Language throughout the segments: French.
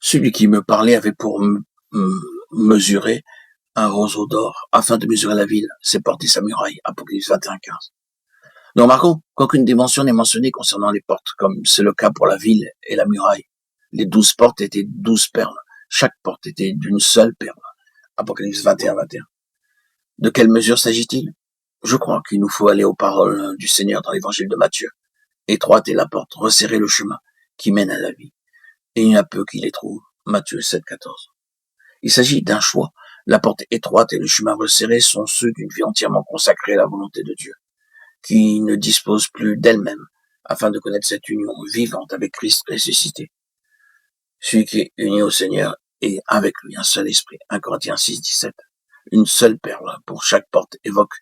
Celui qui me parlait avait pour mesurer un roseau d'or, afin de mesurer la ville, ses portes et sa muraille. Apocalypse 21:15. Nous remarquons qu'aucune dimension n'est mentionnée concernant les portes, comme c'est le cas pour la ville et la muraille. Les 12 portes étaient 12 perles. Chaque porte était d'une seule perle. Apocalypse 21:21. De quelle mesure s'agit-il? Je crois qu'il nous faut aller aux paroles du Seigneur dans l'évangile de Matthieu. Étroite est la porte, resserrez le chemin qui mène à la vie, et il y en a peu qui les trouvent. Matthieu 7:14. Il s'agit d'un choix. La porte étroite et le chemin resserré sont ceux d'une vie entièrement consacrée à la volonté de Dieu, qui ne dispose plus d'elle-même, afin de connaître cette union vivante avec Christ ressuscité. Celui qui est uni au Seigneur est avec lui un seul esprit. 1 Corinthiens 6:17. Une seule perle pour chaque porte évoque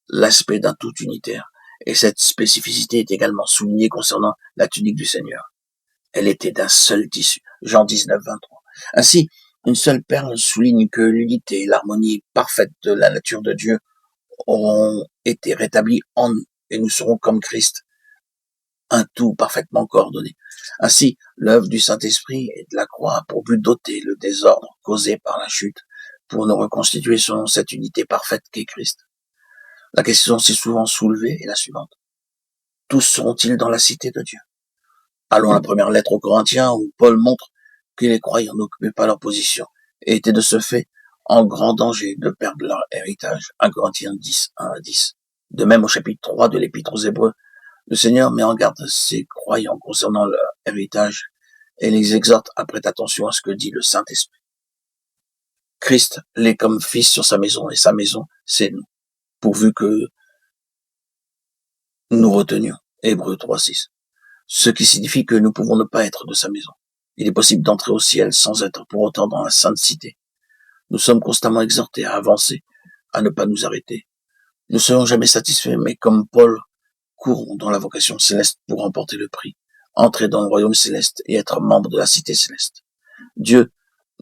l'aspect d'un tout unitaire, et cette spécificité est également soulignée concernant la tunique du Seigneur. Elle était d'un seul tissu. Jean 19:23. Ainsi, une seule perle souligne que l'unité et l'harmonie parfaite de la nature de Dieu auront été rétablies en nous, et nous serons comme Christ, un tout parfaitement coordonné. Ainsi, l'œuvre du Saint-Esprit et de la croix a pour but d'ôter le désordre causé par la chute, pour nous reconstituer selon cette unité parfaite qu'est Christ. La question si souvent soulevée est la suivante. Tous seront-ils dans la cité de Dieu? Allons à la première lettre aux Corinthiens, où Paul montre que les croyants n'occupaient pas leur position et étaient de ce fait en grand danger de perdre leur héritage. 1 Corinthiens 10:1-10. De même, au chapitre 3 de l'Épître aux Hébreux, le Seigneur met en garde ses croyants concernant leur héritage et les exhorte à prêter attention à ce que dit le Saint-Esprit. Christ l'est comme fils sur sa maison, et sa maison, c'est nous, pourvu que nous retenions. Hébreux 3:6. Ce qui signifie que nous pouvons ne pas être de sa maison. Il est possible d'entrer au ciel sans être pour autant dans la sainte cité. Nous sommes constamment exhortés à avancer, à ne pas nous arrêter. Nous ne serons jamais satisfaits, mais comme Paul, courons dans la vocation céleste pour remporter le prix, entrer dans le royaume céleste et être membre de la cité céleste. Dieu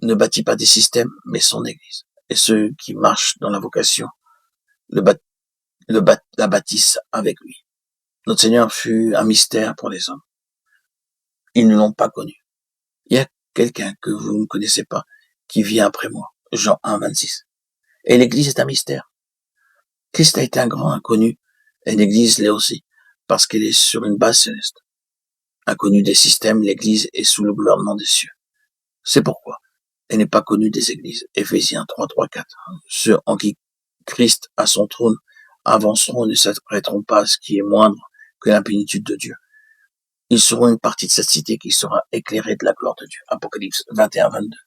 ne bâtit pas des systèmes, mais son Église. Et ceux qui marchent dans la vocation la bâtissent avec lui. Notre Seigneur fut un mystère pour les hommes. Ils ne l'ont pas connu. Il y a quelqu'un que vous ne connaissez pas qui vient après moi. Jean 1:26. Et l'Église est un mystère. Christ a été un grand inconnu, et l'Église l'est aussi, parce qu'elle est sur une base céleste. Inconnue des systèmes, l'Église est sous le gouvernement des cieux. C'est pourquoi elle n'est pas connue des églises. Éphésiens 3:4. Ceux en qui Christ a son trône avanceront et ne s'arrêteront pas à ce qui est moindre que l'implénitude de Dieu. Ils seront une partie de cette cité qui sera éclairée de la gloire de Dieu. Apocalypse 21:22.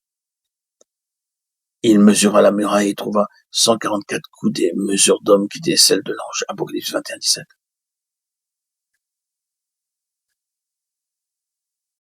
Il mesura la muraille et trouva 144 coudées, mesure d'homme qui étaient celles de l'ange. Apocalypse 21:17.